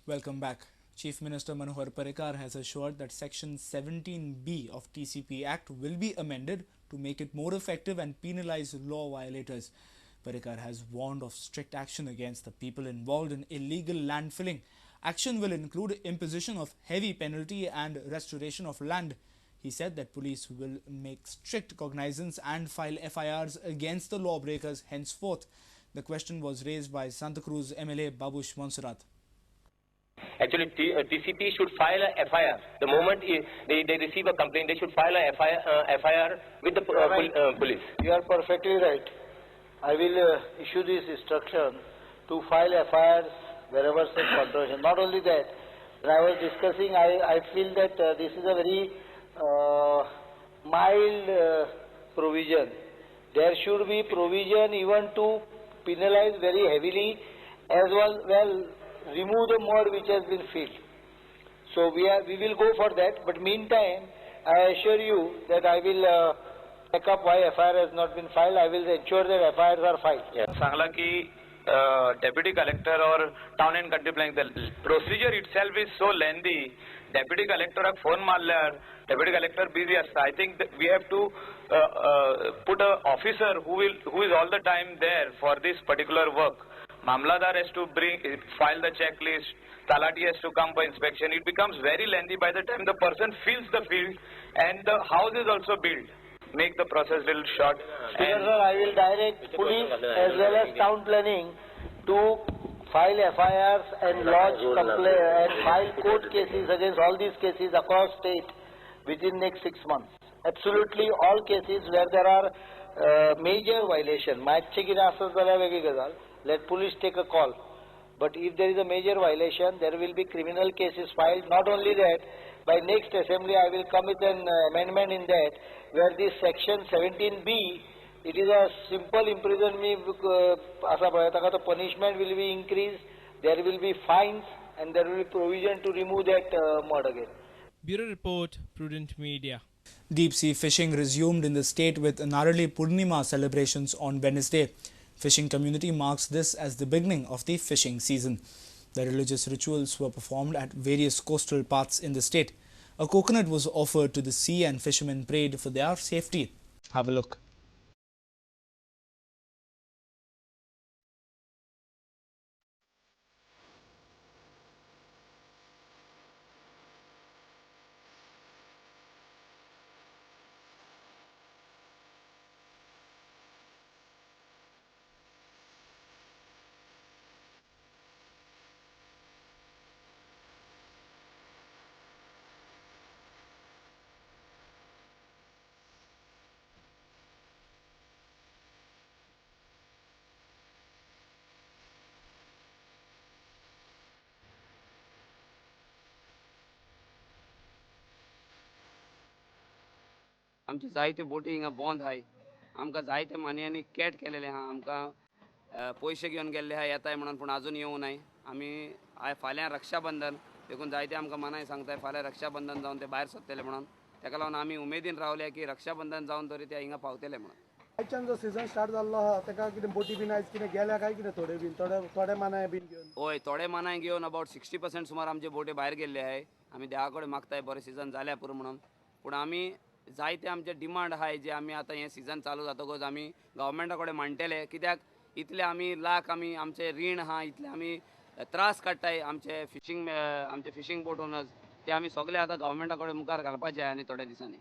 Welcome back. Chief Minister Manohar Parrikar has assured that Section 17B of TCP Act will be amended to make it more effective and penalize law violators. Parrikar has warned of strict action against the people involved in illegal land filling. Action will include imposition of heavy penalty and restoration of land. He said that police will make strict cognizance and file FIRs against the lawbreakers henceforth. The question was raised by Santa Cruz MLA Babush Monserrat. Actually, TCP should file a FIR. The moment they receive a complaint, they should file a FIR with the police. You are perfectly right. I will issue this instruction to file FIRs wherever such controversy. Not only that, when I was discussing, I feel that this is a very mild provision. There should be provision even to penalize very heavily as well remove the mud which has been filled. So we will go for that. But meantime, I assure you that I will check up why FIR has not been filed. I will ensure that FIRs are filed. Sangla की deputy collector और town and country planning the procedure itself is so lengthy. Deputy collector phone मारल्यार deputy collector busy असता. I think that we have to put an officer who is all the time there for this particular work. Mamladar has to file the checklist, Talati has to come for inspection. It becomes very lengthy by the time the person fills the field and the house is also built. Make the process little short. Sir, I will direct police as well as town planning to file FIRs and lodge and file court cases against all these cases across state within next 6 months. Absolutely all cases where there are major violation. Let police take a call. But if there is a major violation, there will be criminal cases filed. Not only that, by next assembly I will come with an amendment in that where this section 17B, it is a simple imprisonment, the punishment will be increased, there will be fines and there will be provision to remove that mud again. Bureau Report, Prudent Media. Deep sea fishing resumed in the state with Narali Pournima celebrations on Wednesday. Fishing community marks this as the beginning of the fishing season. The religious rituals were performed at various coastal paths in the state. A coconut was offered to the sea and fishermen prayed for their safety. Have a look. आमची जायते बोटी हिंगा बंद आहाय आमकां जायते मानयांनी cat केलेले आहा आमकां पयशे घेवन गेल्ले आहा येताय म्हणून पूण अजून येवं नाय आमी फाल्यां रक्षाबंधन देखून जायते आमकां मनाय सांगताय फाल्यां रक्षाबंधन जावन ते भायर सरतले म्हणून तेका लागून आमी उमेदीन रावल्या की रक्षाबंधन जावन तरी ते हिंगा पावतले म्हणून आयच्यान जो सीझन स्टार्ट जाल्लो आहा तेका कितें बोटी बीन आयज कितें गेल्या काय कितें थोडे मानाय बीन घेवन होय थोडे मानाय घेवन अबाउट 60% सुमार आमचे बोटी भायर गेल्ले आहाय आमी देवा कडेन मागताय बरें सीझन जाल्या पुरो म्हणून पूण आमी जायते आमचे डिमांड आहाय जे आमी आतां हे सीझन चालू जातकच आमी गव्हर्मेंटा कडेन मांडटले कित्याक इतले आमी लाख आमी आमचे रीण आहा इतले आमी त्रास काडटाय आमचे फिशींग बोट ओनर्स ते आमी सगळे आतां गव्हर्मेंटा कडेन मुखार घालपाचे आनी थोड्या दिसांनी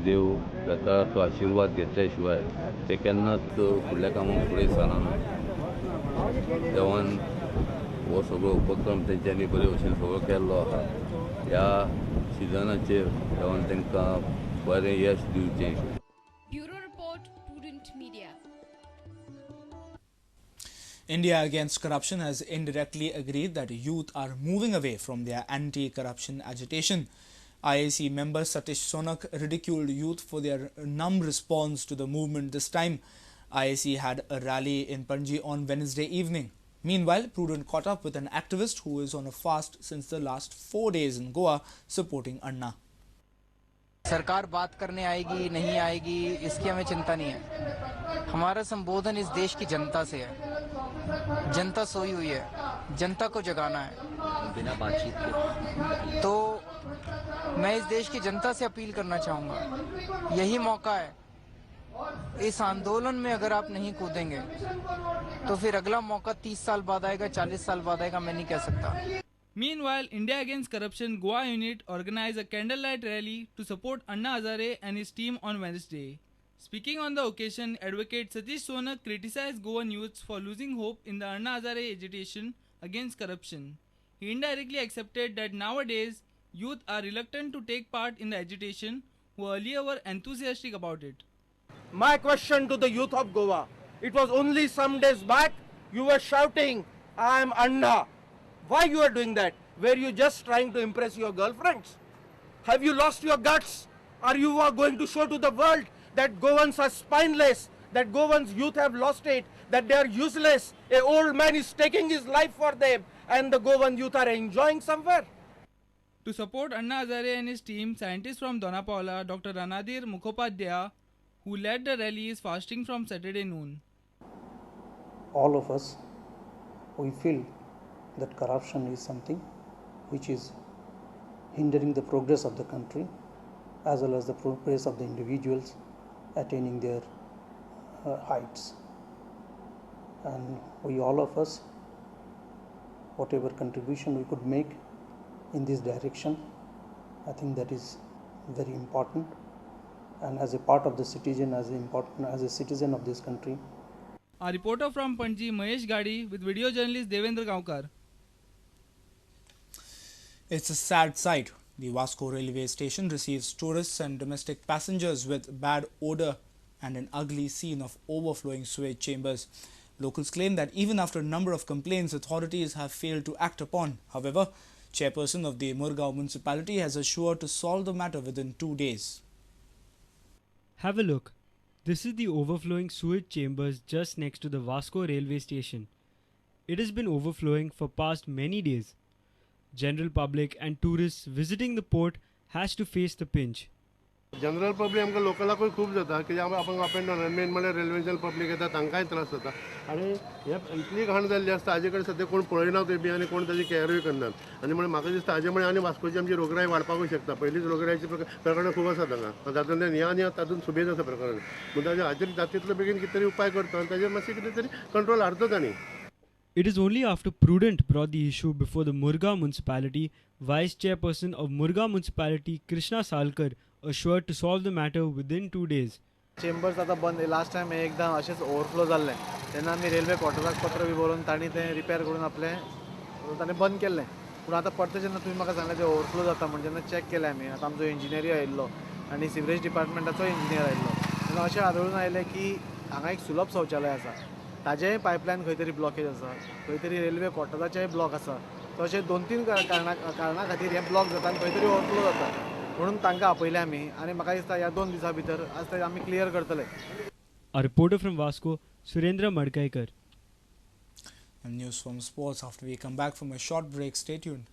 देव जाता तो आशीर्वाद घेतल्या शिवाय ते केन्नाच फुडल्या कामाक फुडें सरना देवान हो सगळो उपक्रम तेंच्यांनी बरे भशेन सगळो केल्लो आहा ह्या सिजनाचेर देवान तांकां बरें यश दिवचें. Bureau Report, Prudent Media. India Against Corruption has indirectly agreed that youth are moving away from their anti-corruption agitation. IAC member Satish Sonak ridiculed youth for their numb response to the movement this time. IAC had a rally in Panji on Wednesday evening. Meanwhile, Prudent caught up with an activist who is on a fast since the last 4 days in Goa, supporting Anna. सरकार बात करने आएगी नहीं आएगी इसकी हमें चिंता नहीं है। हमारा संबोधन इस देश की जनता से है। जनता सोई हुई है, जनता को जगाना है। बिना बातचीत के तो मैं इस देश की जनता से अपील करना चाहूँगा, यही मौका है। इस आंदोलन में अगर आप नहीं कूदेंगे तो फिर अगला मौका 30 साल बाद आएगा, 40 साल बाद आएगा, मैं नहीं कह सकता। Meanwhile, India Against Corruption Goa unit organized a candlelight rally to support Anna Hazare and his team on Wednesday. Speaking on the occasion, Advocate Satish Sonak criticized Goan youths for losing hope in the Anna Hazare agitation against corruption. He indirectly accepted that nowadays youth are reluctant to take part in the agitation, who earlier were enthusiastic about it. My question to the youth of Goa, it was only some days back you were shouting, I am Anna. Why you are doing that? Were you just trying to impress your girlfriends? Have you lost your guts? Are you going to show to the world that Goans are spineless, that Goans youth have lost it, that they are useless? An old man is taking his life for them and the Goan youth are enjoying somewhere? To support Anna Hazare and his team, scientists from Donapaula, Dr. Ranadir Mukhopadhyaya, who led the rally, is fasting from Saturday noon. All of us, we feel that corruption is something which is hindering the progress of the country as well as the progress of the individuals attaining their heights. And we, all of us, whatever contribution we could make in this direction, I think that is very important. And as a part of the citizen, as a citizen of this country. Our reporter from Panji, Mahesh Gadi, with video journalist Devendra Gaonkar. It's a sad sight. The Vasco railway station receives tourists and domestic passengers with bad odour and an ugly scene of overflowing sewage chambers. Locals claim that even after a number of complaints, authorities have failed to act upon. However, chairperson of the Murgaon municipality has assured to solve the matter within 2 days. Have a look. This is the overflowing sewage chambers just next to the Vasco railway station. It has been overflowing for past many days. General public and tourists visiting the port has to face the pinch. General public आमकां लोकलाकूय खूब जाता की आपण up and down main म्हणल्यार रेल्वेंतल्यान public येता तांकांय त्रास जाता आनी हे इतली घाण जाल्ली आसता हाजे कडेन सद्या कोण पळयनात बी आनी कोण ताजी कॅरूय करनात आनी म्हणून म्हाका दिसता हाजे मुळे आनी वास्कोची आमची रोगराई वाडपाकूय शकता पयलींच रोगरायची प्रकरणां खूब आसात हांगा तातूंतल्यान ह्या आनी तातूंत सुबेज आसा प्रकरण पूण ताजे हाजेर जातले बेगीन कितें तरी उपाय करता आनी ताजेर मातशें कितें तरी कंट्रोल हाडटा तांणी. It is only after Prudent brought the issue before the Murgaon municipality, Vice Chairperson of Murgaon municipality Krishna Salkar assured to solve the matter within 2 days. Chambers आता बंद लास्ट टाइम एकदा अशेंच ओवरफ्लो जाल्लें तेन्ना आमी railway क्वॉर्टराक पत्र B बरोवन तांणी तें रिपेर करून आपलें तांणी बंद केल्लें पूण आतां परते जेन्ना तुमी म्हाका सांगलें तें ओवरफ्लो जाता म्हणजे जेन्ना चॅक केलें आमी आतां आमचो इंजिनियरूय आयिल्लो आनी सिवरेज डिपार्टमेंटाचो इंजिनियर आयिल्लो तेन्ना अशें आढळून आयलें की हांगा एक सुलभ शौचालय आसा ताजेय पायपलायन खंय तरी ब्लॉकेज आसा खंय तरी रेल्वे क्वॉर्टराचेय ब्लॉक आसा तो अशें 2-3 कारणां खातीर हें ब्लॉक जाता आनी खंय तरी ओवरफ्लो जाता म्हणून तांकां आपयलें आमी आनी म्हाका दिसता ह्या 2 दिसां भितर आज ते आमी क्लियर करतले. A reporter from Vasco, Surendra Madkaikar. And news from sports after we come back from a short break. Stay tuned.